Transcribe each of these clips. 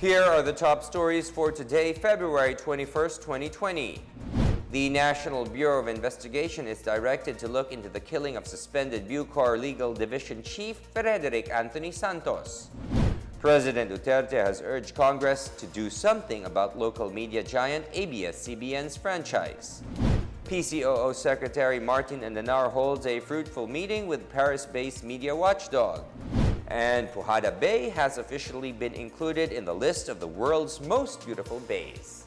Here are the top stories for today, February 21st, 2020. The National Bureau of Investigation is directed to look into the killing of suspended BuCor Legal Division Chief Frederick Anthony Santos. President Duterte has urged Congress to do something about local media giant ABS-CBN's franchise. PCOO Secretary Martin Andanar holds a fruitful meeting with Paris-based media watchdog. And Pujada Bay has officially been included in the list of the world's most beautiful bays.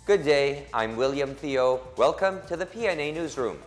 Good day, I'm William Theo. Welcome to the PNA Newsroom.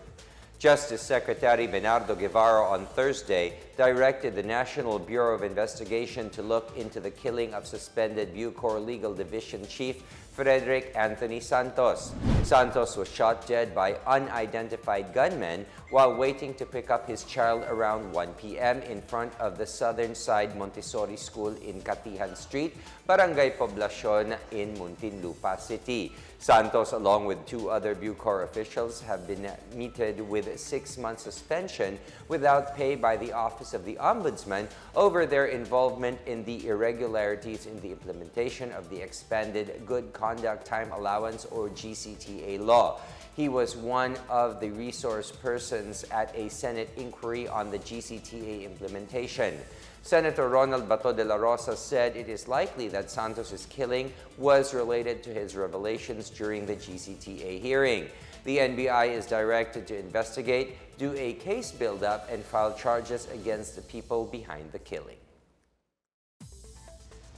Justice Secretary Bernardo Guevara on Thursday directed the National Bureau of Investigation to look into the killing of suspended BuCor Legal Division Chief Frederick Anthony Santos. Santos was shot dead by unidentified gunmen while waiting to pick up his child around 1 p.m. in front of the Southern Side Montessori School in Katihan Street, Barangay Poblacion in Muntinlupa City. Santos, along with two other BuCor officials, have been meted with a 6-month suspension without pay by the Office of the Ombudsman over their involvement in the irregularities in the implementation of the expanded Good Conduct Time Allowance or GCTA law. He was one of the resource persons at a Senate inquiry on the GCTA implementation. Senator Ronald Bato de la Rosa said it is likely that Santos' killing was related to his revelations during the GCTA hearing. The NBI is directed to investigate, do a case build-up, and file charges against the people behind the killing.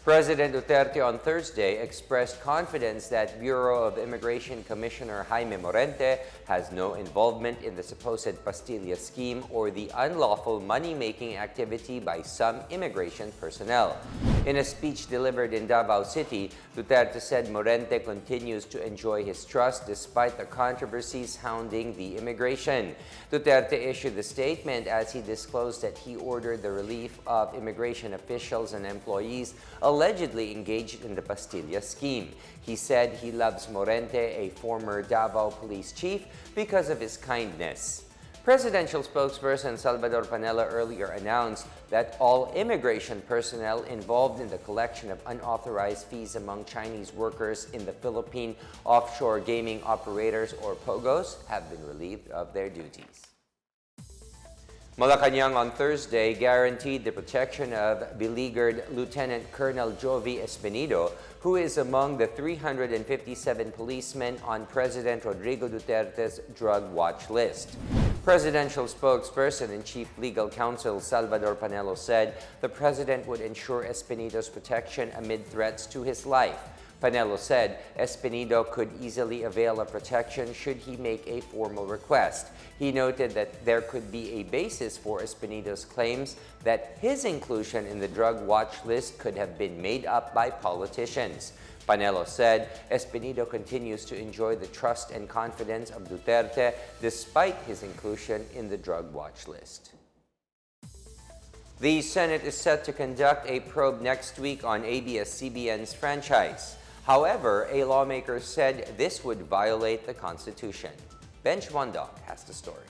President Duterte on Thursday expressed confidence that Bureau of Immigration Commissioner Jaime Morente has no involvement in the supposed Pastilla scheme or the unlawful money-making activity by some immigration personnel. In a speech delivered in Davao City, Duterte said Morente continues to enjoy his trust despite the controversies hounding the immigration. Duterte issued the statement as he disclosed that he ordered the relief of immigration officials and employees allegedly engaged in the Pastilla scheme. He said he loves Morente, a former Davao police chief, because of his kindness. Presidential spokesperson Salvador Panela earlier announced that all immigration personnel involved in the collection of unauthorized fees among Chinese workers in the Philippine offshore gaming operators or POGOs have been relieved of their duties. Malacanang on Thursday guaranteed the protection of beleaguered Lieutenant Colonel Jovi Espenido, who is among the 357 policemen on President Rodrigo Duterte's drug watch list. Presidential spokesperson and Chief Legal Counsel Salvador Panelo said the president would ensure Espenido's protection amid threats to his life. Panelo said Espenido could easily avail of protection should he make a formal request. He noted that there could be a basis for Espenido's claims that his inclusion in the drug watch list could have been made up by politicians. Panelo said Espenido continues to enjoy the trust and confidence of Duterte despite his inclusion in the drug watch list. The Senate is set to conduct a probe next week on ABS-CBN's franchise. However, a lawmaker said this would violate the Constitution. Bench Wondog has the story.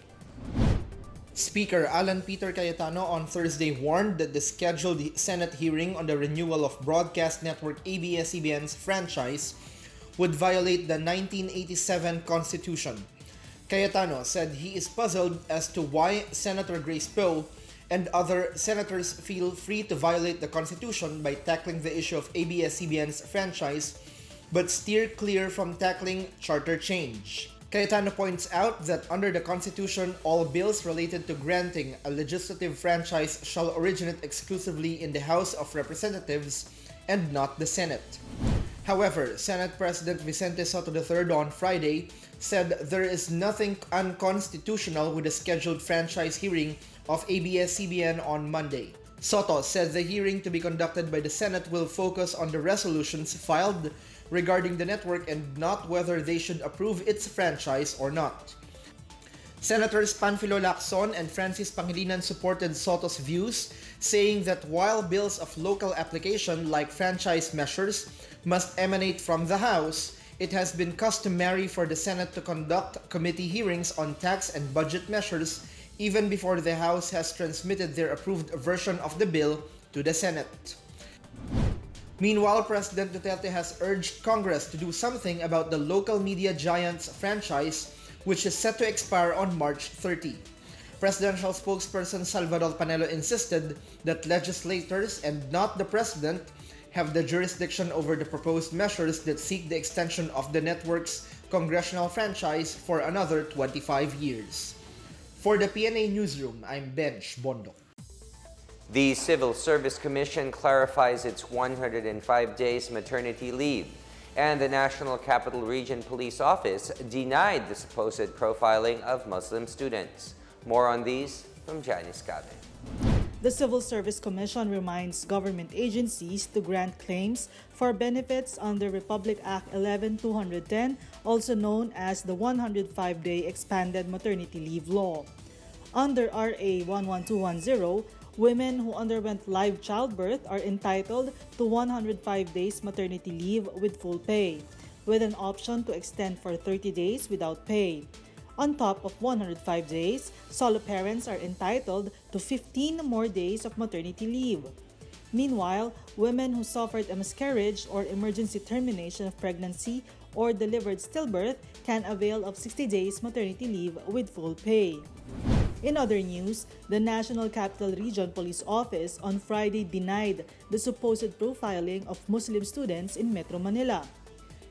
Speaker Alan Peter Cayetano on Thursday warned that the scheduled Senate hearing on the renewal of broadcast network ABS-CBN's franchise would violate the 1987 Constitution. Cayetano said he is puzzled as to why Senator Grace Poe and other senators feel free to violate the Constitution by tackling the issue of ABS-CBN's franchise but steer clear from tackling charter change. Cayetano points out that under the Constitution, all bills related to granting a legislative franchise shall originate exclusively in the House of Representatives and not the Senate. However, Senate President Vicente Soto III on Friday said there is nothing unconstitutional with the scheduled franchise hearing of ABS-CBN on Monday. Soto said the hearing to be conducted by the Senate will focus on the resolutions filed regarding the network and not whether they should approve its franchise or not. Senators Panfilo Lacson and Francis Pangilinan supported Soto's views, saying that while bills of local application like franchise measures must emanate from the House, It has been customary for the Senate to conduct committee hearings on tax and budget measures even before the House has transmitted their approved version of the bill to the Senate. Meanwhile, President Duterte has urged Congress to do something about the local media giant's franchise, which is set to expire on March 30. Presidential spokesperson Salvador Panelo insisted that legislators and not the president have the jurisdiction over the proposed measures that seek the extension of the network's congressional franchise for another 25 years. For the PNA Newsroom, I'm Benj Bondo. The Civil Service Commission clarifies its 105 days maternity leave, and the National Capital Region Police Office denied the supposed profiling of Muslim students. More on these from Janice Cave. The Civil Service Commission reminds government agencies to grant claims for benefits under Republic Act 11-210, also known as the 105-day expanded maternity leave law. Under RA 11210, women who underwent live childbirth are entitled to 105 days maternity leave with full pay, with an option to extend for 30 days without pay. On top of 105 days, solo parents are entitled to 15 more days of maternity leave. Meanwhile, women who suffered a miscarriage or emergency termination of pregnancy or delivered stillbirth can avail of 60 days maternity leave with full pay. In other news, the National Capital Region Police Office on Friday denied the supposed profiling of Muslim students in Metro Manila.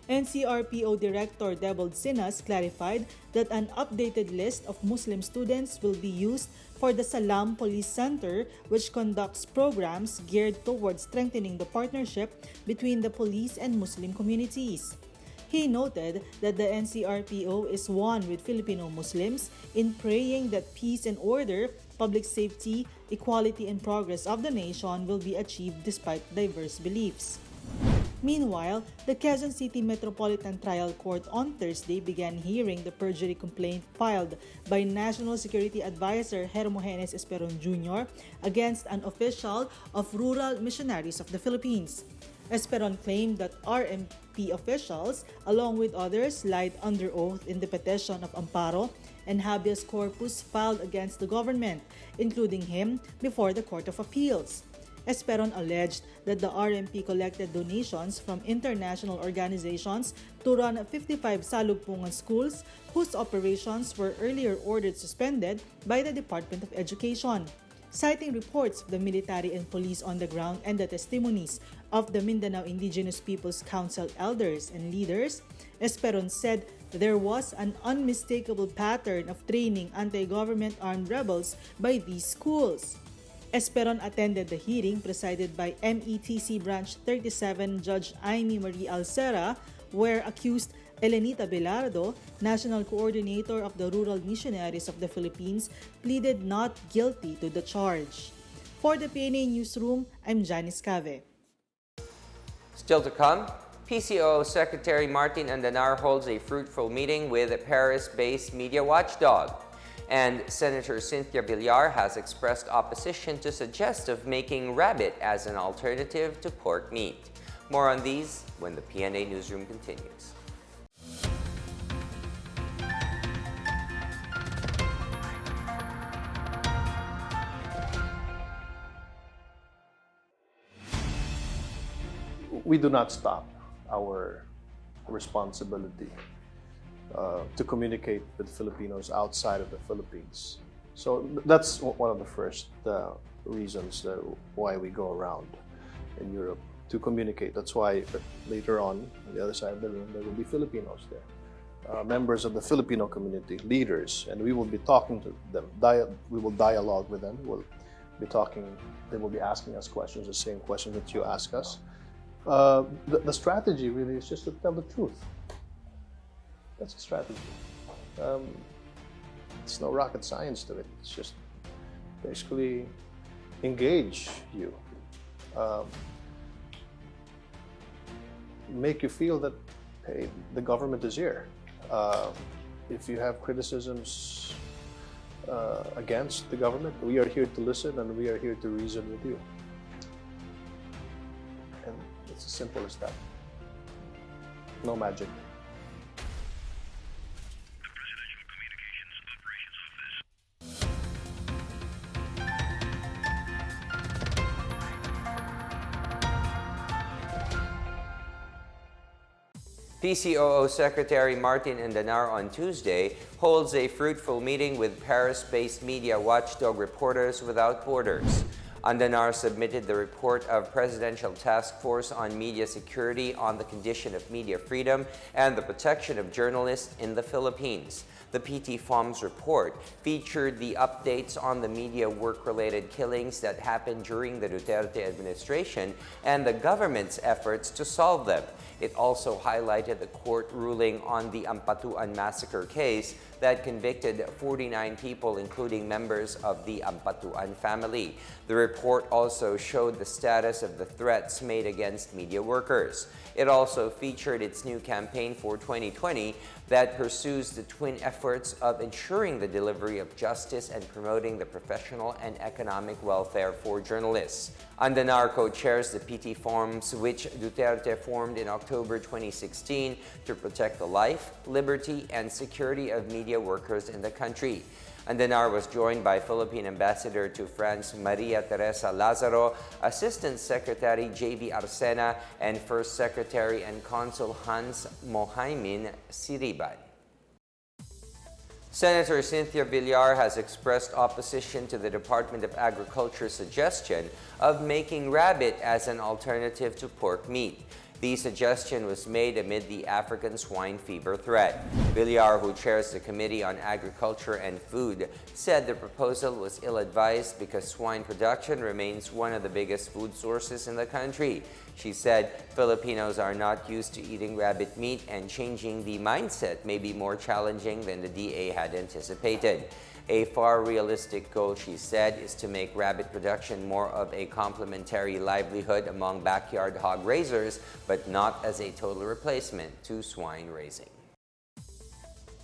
NCRPO Director Debold Sinas clarified that an updated list of Muslim students will be used for the Salam Police Center, which conducts programs geared towards strengthening the partnership between the police and Muslim communities. He noted that the NCRPO is one with Filipino Muslims in praying that peace and order, public safety, equality and progress of the nation will be achieved despite diverse beliefs. Meanwhile, the Quezon City Metropolitan Trial Court on Thursday began hearing the perjury complaint filed by National Security Advisor Hermogenes Esperon Jr. against an official of Rural Missionaries of the Philippines. Esperon claimed that RMP officials, along with others, lied under oath in the petition of amparo and habeas corpus filed against the government, including him, before the Court of Appeals. Esperon alleged that the RMP collected donations from international organizations to run 55 salugpungan schools whose operations were earlier ordered suspended by the Department of Education. Citing reports of the military and police on the ground and the testimonies of the Mindanao Indigenous Peoples Council elders and leaders, Esperon said there was an unmistakable pattern of training anti-government armed rebels by these schools. Esperon attended the hearing presided by METC Branch 37 Judge Amy Marie Alcera, where accused Elenita Belardo, National Coordinator of the Rural Missionaries of the Philippines, pleaded not guilty to the charge. For the PNA Newsroom, I'm Janice Cave. Still to come, PCOO Secretary Martin Andanar holds a fruitful meeting with a Paris-based media watchdog. And Senator Cynthia Villar has expressed opposition to suggest of making rabbit as an alternative to pork meat. More on these when the PNA Newsroom continues. We do not stop our responsibility to communicate with Filipinos outside of the Philippines. So that's one of the first reasons why we go around in Europe, to communicate. That's why later on the other side of the room, there will be Filipinos there, members of the Filipino community, leaders, and we will be talking to them. We will dialogue with them. We'll be talking. They will be asking us questions, the same questions that you ask us. The strategy really is just to tell the truth. That's a strategy. It's no rocket science to it. It's just basically engage you, make you feel that, hey, the government is here. If you have criticisms against the government, we are here to listen and we are here to reason with you. And it's as simple as that. No magic. PCOO Secretary Martin Andanar on Tuesday holds a fruitful meeting with Paris-based media watchdog Reporters Without Borders. Andanar submitted the report of Presidential Task Force on Media Security on the condition of media freedom and the protection of journalists in the Philippines. The PT-FOM's report featured the updates on the media work-related killings that happened during the Duterte administration and the government's efforts to solve them. It also highlighted the court ruling on the Ampatuan massacre case that convicted 49 people, including members of the Ampatuan family. The report also showed the status of the threats made against media workers. It also featured its new campaign for 2020 that pursues the twin efforts of ensuring the delivery of justice and promoting the professional and economic welfare for journalists. Andanar co-chairs the PT-FOMs, which Duterte formed in October 2016 to protect the life, liberty, and security of media workers in the country. Andanar was joined by Philippine Ambassador to France Maria Teresa Lazaro, Assistant Secretary J.B. Arsena, and First Secretary and Consul Hans Mohaimin Siriban. Senator Cynthia Villar has expressed opposition to the Department of Agriculture's suggestion of making rabbit as an alternative to pork meat. The suggestion was made amid the African swine fever threat. Villar, who chairs the Committee on Agriculture and Food, said the proposal was ill-advised because swine production remains one of the biggest food sources in the country. She said Filipinos are not used to eating rabbit meat and changing the mindset may be more challenging than the DA had anticipated. A far realistic goal, she said, is to make rabbit production more of a complementary livelihood among backyard hog raisers, but not as a total replacement to swine raising.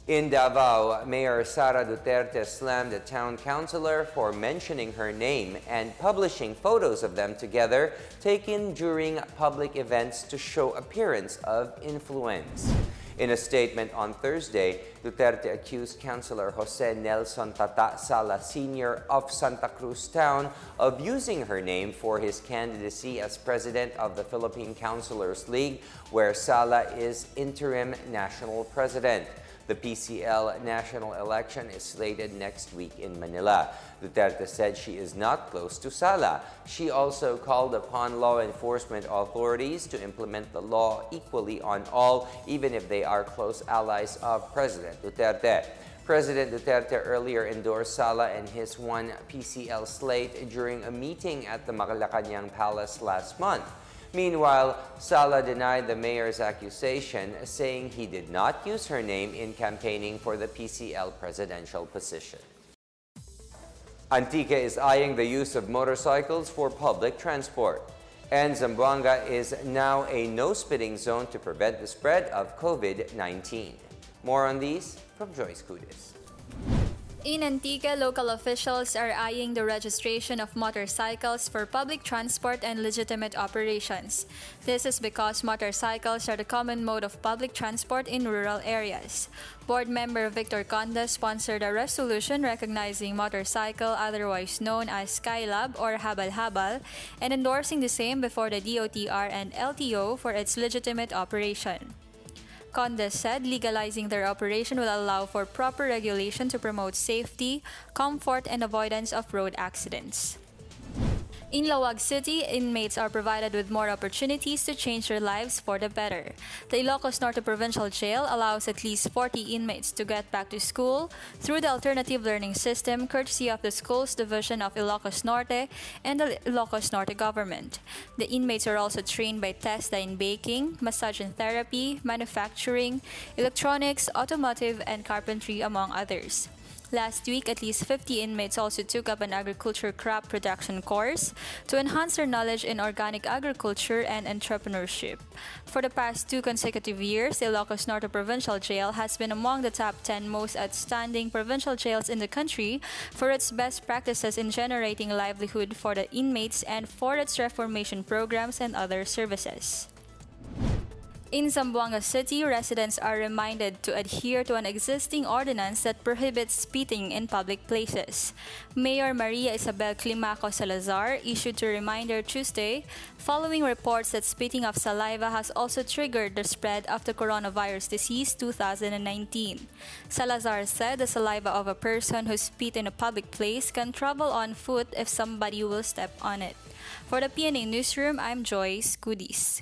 In Davao, Mayor Sara Duterte slammed a town councilor for mentioning her name and publishing photos of them together taken during public events to show appearance of influence. In a statement on Thursday, Duterte accused Councilor Jose Nelson Tata Sala Sr. of Santa Cruz Town of using her name for his candidacy as president of the Philippine Councilors League, where Sala is interim national president. The PCL national election is slated next week in Manila. Duterte said she is not close to Sala. She also called upon law enforcement authorities to implement the law equally on all, even if they are close allies of President Duterte. President Duterte earlier endorsed Sala and his one PCL slate during a meeting at the Malacanang Palace last month. Meanwhile, Sala denied the mayor's accusation, saying he did not use her name in campaigning for the PCL presidential position. Antique is eyeing the use of motorcycles for public transport. And Zamboanga is now a no-spitting zone to prevent the spread of COVID-19. More on these from Joyce Cudis. In Antique, local officials are eyeing the registration of motorcycles for public transport and legitimate operations. This is because motorcycles are the common mode of public transport in rural areas. Board member Victor Conda sponsored a resolution recognizing motorcycle, otherwise known as Skylab or Habal-Habal, and endorsing the same before the DOTR and LTO for its legitimate operation. Condes said legalizing their operation will allow for proper regulation to promote safety, comfort, and avoidance of road accidents. In Laoag City, inmates are provided with more opportunities to change their lives for the better. The Ilocos Norte Provincial Jail allows at least 40 inmates to get back to school through the alternative learning system courtesy of the Schools Division of Ilocos Norte and the Ilocos Norte government. The inmates are also trained by TESDA in baking, massage and therapy, manufacturing, electronics, automotive, and carpentry, among others. Last week, at least 50 inmates also took up an agriculture crop production course to enhance their knowledge in organic agriculture and entrepreneurship. For the past 2 consecutive years, the Ilocos Norte Provincial Jail has been among the top 10 most outstanding provincial jails in the country for its best practices in generating livelihood for the inmates and for its reformation programs and other services. In Zamboanga City, residents are reminded to adhere to an existing ordinance that prohibits spitting in public places. Mayor Maria Isabel Climaco Salazar issued a reminder Tuesday following reports that spitting of saliva has also triggered the spread of the coronavirus disease 2019. Salazar said the saliva of a person who spit in a public place can travel on foot if somebody will step on it. For the PNA Newsroom, I'm Joyce Goodies.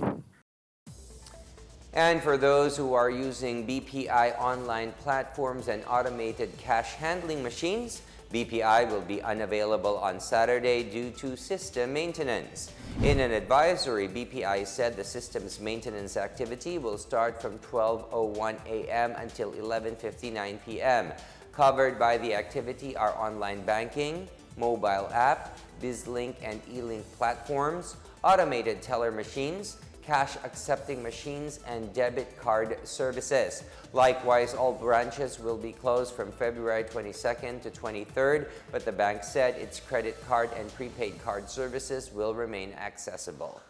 And for those who are using BPI online platforms and automated cash handling machines, BPI will be unavailable on Saturday due to system maintenance. In an advisory, BPI said the system's maintenance activity will start from 12:01 a.m. until 11:59 p.m. Covered by the activity are online banking, mobile app, BizLink and eLink platforms, automated teller machines, cash accepting machines, and debit card services. Likewise, all branches will be closed from February 22nd to 23rd, but the bank said its credit card and prepaid card services will remain accessible.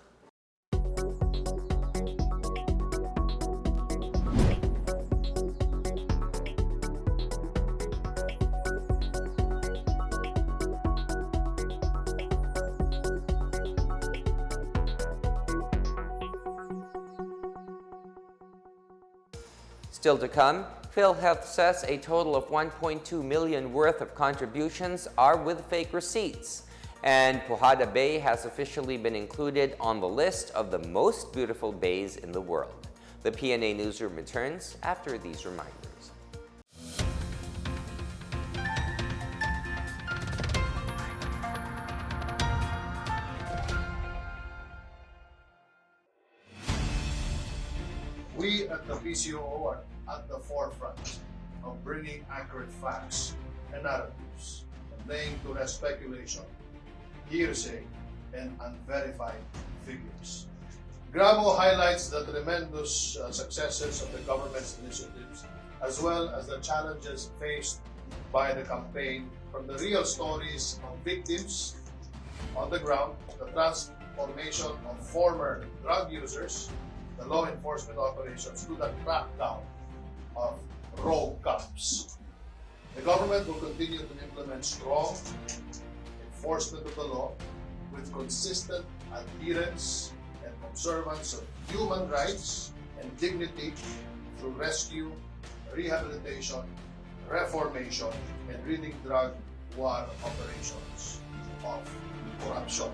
Still to come, PhilHealth says a total of 1.2 million worth of contributions are with fake receipts. And Pujada Bay has officially been included on the list of the most beautiful bays in the world. The PNA Newsroom returns after these reminders. We at the PCOO are at the forefront of bringing accurate facts and narratives and laying to rest speculation, hearsay, and unverified figures. Grabo highlights the tremendous successes of the government's initiatives as well as the challenges faced by the campaign, from the real stories of victims on the ground, the transformation of former drug users, the law enforcement operations, to the crackdown of rogue cops. The government will continue to implement strong enforcement of the law with consistent adherence and observance of human rights and dignity through rescue, rehabilitation, reformation, and ridding drug war operations of corruption.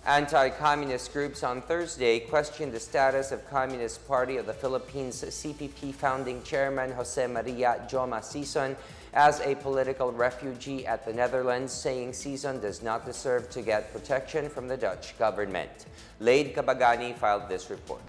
Anti-communist groups on Thursday questioned the status of Communist Party of the Philippines CPP founding chairman Jose Maria Joma Sison as a political refugee at the Netherlands, saying Sison does not deserve to get protection from the Dutch government. Laid Kabagani filed this report.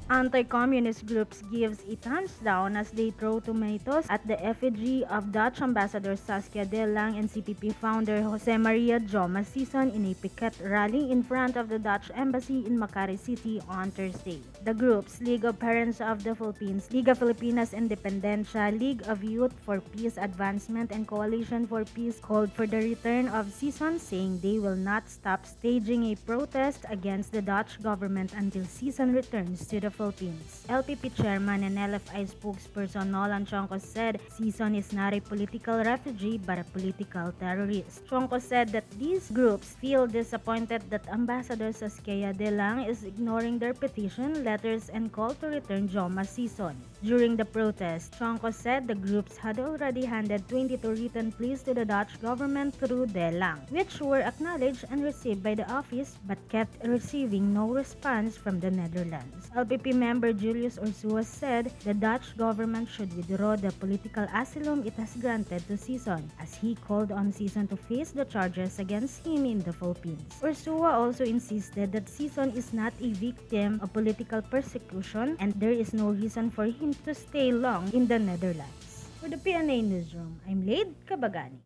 Anti-communist groups gives a thumbs down as they throw tomatoes at the effigy of Dutch Ambassador Saskia de Lang and CPP founder Jose Maria Joma Sison in a picket rally in front of the Dutch Embassy in Makati City on Thursday. The groups League of Parents of the Philippines, Liga Filipinas Independencia, League of Youth for Peace Advancement, and Coalition for Peace called for the return of Sison, saying they will not stop staging a protest against the Dutch government until Sison returns to the Philippines. LPP chairman and LFI spokesperson Nolan Chonco said Sison is not a political refugee but a political terrorist. Chonco said that these groups feel disappointed that Ambassador Saskia de Lang is ignoring their petition, letters, and call to return Joma Sison. During the protest, Chonco said the groups had already handed 22 written pleas to the Dutch government through De Lang, which were acknowledged and received by the office but kept receiving no response from the Netherlands. LPP member Julius Ursua said the Dutch government should withdraw the political asylum it has granted to Sison, as he called on Sison to face the charges against him in the Philippines. Ursua also insisted that Sison is not a victim of political persecution and there is no reason for him to stay long in the Netherlands. For the PNA Newsroom, I'm Laid Kabagani.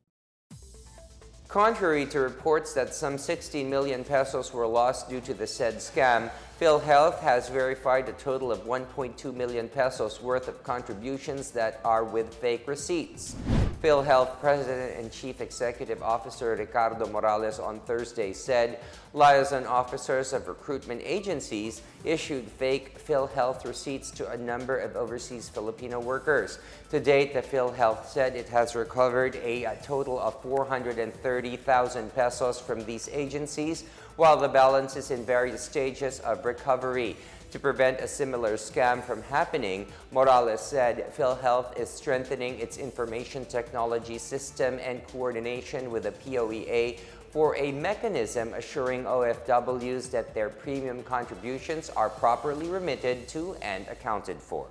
Contrary to reports that some 16 million pesos were lost due to the said scam, PhilHealth has verified a total of 1.2 million pesos worth of contributions that are with fake receipts. PhilHealth President and Chief Executive Officer Ricardo Morales on Thursday said liaison officers of recruitment agencies issued fake PhilHealth receipts to a number of overseas Filipino workers. To date, the PhilHealth said it has recovered a total of 430,000 pesos from these agencies, while the balance is in various stages of recovery. To prevent a similar scam from happening, Morales said PhilHealth is strengthening its information technology system and coordination with the POEA for a mechanism assuring OFWs that their premium contributions are properly remitted to and accounted for.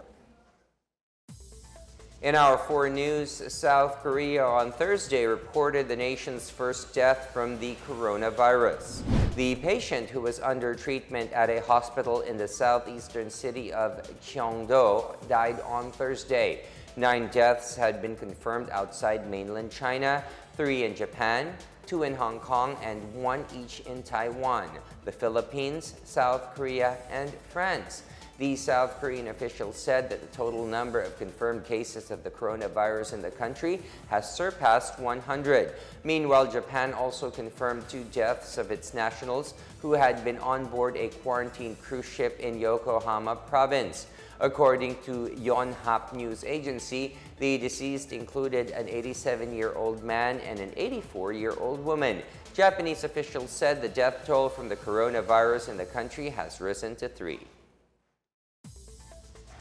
In our foreign news, South Korea on Thursday reported the nation's first death from the coronavirus. The patient, who was under treatment at a hospital in the southeastern city of Gyeongdo, died on Thursday. 9 deaths had been confirmed outside mainland China, 3 in Japan, 2 in Hong Kong, and 1 each in Taiwan, the Philippines, South Korea, and France. The South Korean officials said that the total number of confirmed cases of the coronavirus in the country has surpassed 100. Meanwhile, Japan also confirmed 2 deaths of its nationals who had been on board a quarantine cruise ship in Yokohama province. According to Yonhap News Agency, the deceased included an 87-year-old man and an 84-year-old woman. Japanese officials said the death toll from the coronavirus in the country has risen to 3.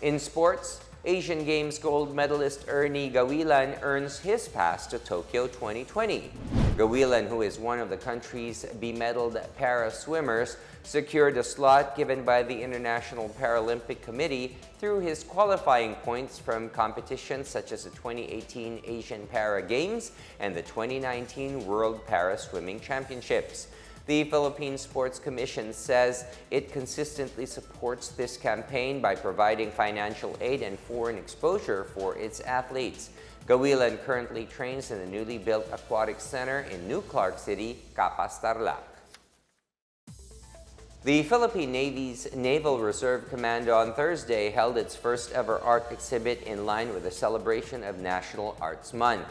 In sports, Asian Games gold medalist Ernie Gawilan earns his pass to Tokyo 2020. Gawilan, who is one of the country's bemedaled para-swimmers, secured a slot given by the International Paralympic Committee through his qualifying points from competitions such as the 2018 Asian Para Games and the 2019 World Para Swimming Championships. The Philippine Sports Commission says it consistently supports this campaign by providing financial aid and foreign exposure for its athletes. Gawilan currently trains in the newly built aquatic center in New Clark City, Capas, Tarlac. The Philippine Navy's Naval Reserve Command on Thursday held its first ever art exhibit in line with the celebration of National Arts Month.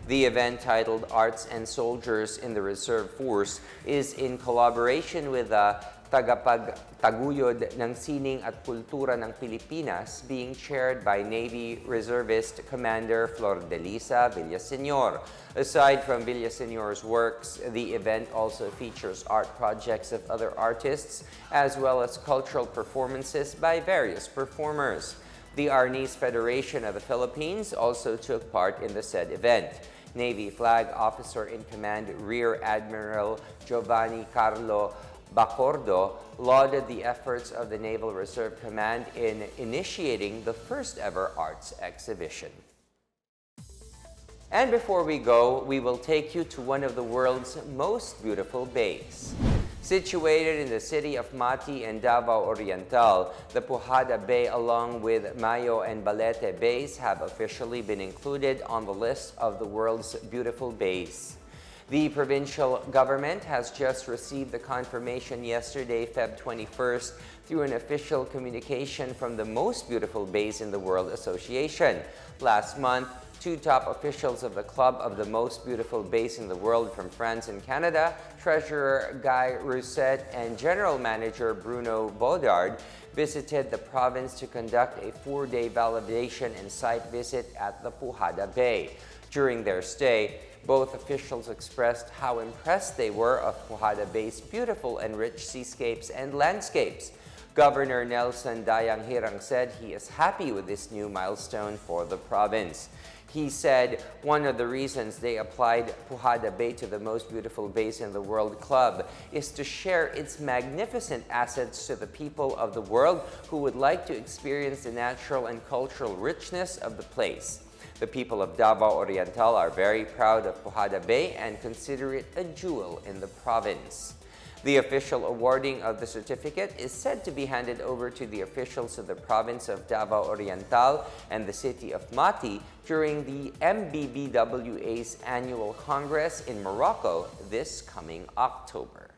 The event, titled Arts and Soldiers in the Reserve Force, is in collaboration with the Tagapagtaguyod ng Sining at Kultura ng Pilipinas, being chaired by Navy Reservist Commander Flordelisa Villaseñor. Aside from Villaseñor's works, the event also features art projects of other artists, as well as cultural performances by various performers. The Arnis Federation of the Philippines also took part in the said event. Navy Flag Officer in Command Rear Admiral Giovanni Carlo Bacordo lauded the efforts of the Naval Reserve Command in initiating the first ever arts exhibition. And before we go, we will take you to one of the world's most beautiful bays. Situated in the city of Mati and Davao Oriental, the Pujada Bay along with Mayo and Balete Bays have officially been included on the list of the world's beautiful bays. The provincial government has just received the confirmation yesterday, Feb 21st, through an official communication from the Most Beautiful Bays in the World Association. Last month, 2 top officials of the Club of the Most Beautiful Bays in the World from France and Canada, Treasurer Guy Rousset and General Manager Bruno Baudard, visited the province to conduct a 4-day validation and site visit at the Pujada Bay. During their stay, both officials expressed how impressed they were of Pujada Bay's beautiful and rich seascapes and landscapes. Governor Nelson Dayang-Hirang said he is happy with this new milestone for the province. He said one of the reasons they applied Pujada Bay to the Most Beautiful Bays in the World Club is to share its magnificent assets to the people of the world who would like to experience the natural and cultural richness of the place. The people of Davao Oriental are very proud of Pujada Bay and consider it a jewel in the province. The official awarding of the certificate is said to be handed over to the officials of the province of Davao Oriental and the city of Mati during the MBBWA's annual Congress in Morocco this coming October.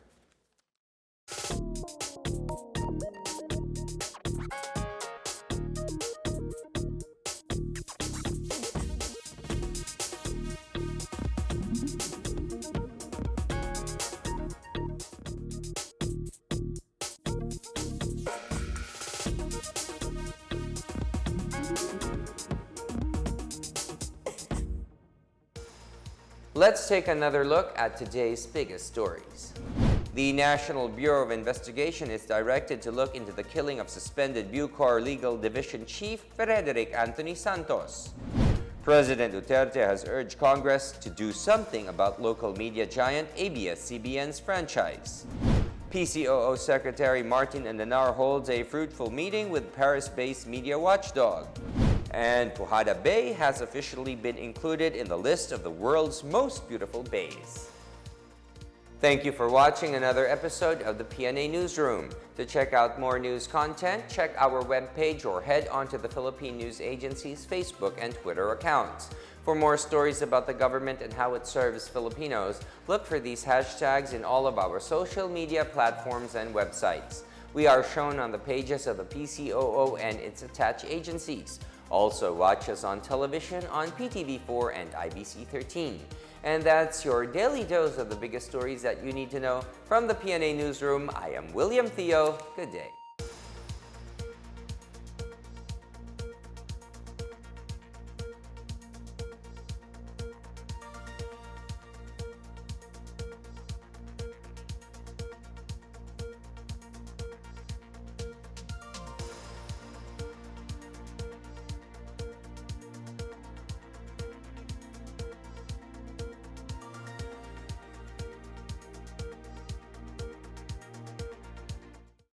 Let's take another look at today's biggest stories. The National Bureau of Investigation is directed to look into the killing of suspended BuCor Legal Division Chief Frederick Anthony Santos. President Duterte has urged Congress to do something about local media giant ABS-CBN's franchise. PCOO Secretary Martin Andanar holds a fruitful meeting with Paris-based media watchdog. And Pujada Bay has officially been included in the list of the world's most beautiful bays. Thank you for watching another episode of the PNA Newsroom. To check out more news content, check our webpage or head onto the Philippine News Agency's Facebook and Twitter accounts. For more stories about the government and how it serves Filipinos, look for these hashtags in all of our social media platforms and websites. We are shown on the pages of the PCOO and its attached agencies. Also, watch us on television on PTV4 and IBC13. And that's your daily dose of the biggest stories that you need to know. From the PNA Newsroom, I am William Theo. Good day.